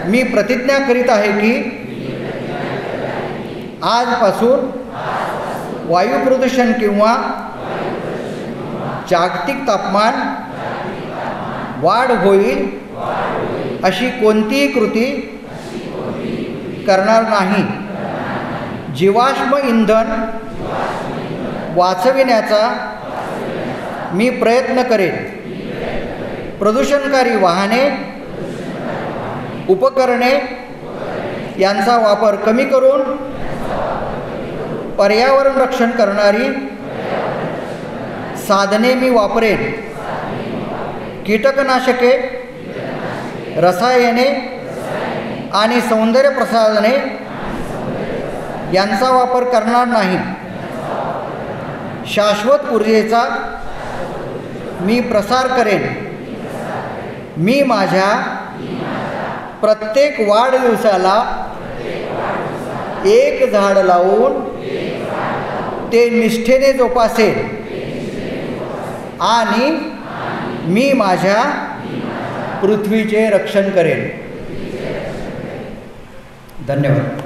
मी प्रतिज्ञा करीत आहे की आजपासून वायू प्रदूषण किंवा जागतिक तापमान वाढ होईल अशी कोणतीही कृती करणार नाही. जीवाश्म इंधन वाचविण्याचा मी प्रयत्न करेन. प्रदूषणकारी वाहने, उपकरणे यांचा वापर कमी करून पर्यावरण रक्षण करणारी साधने मी वापरेन. कीटकनाशके, रसायने आणि सौंदर्य प्रसाधने यांचा वापर करणार नाही. शाश्वत ऊर्जेचा मी प्रसार करेन. मी माझ्या प्रत्येक वाढदिवसाला एक झाड लावून ते निष्ठेने जोपासेन आणि मी माझ्या पृथ्वीचे रक्षण करेन. धन्यवाद.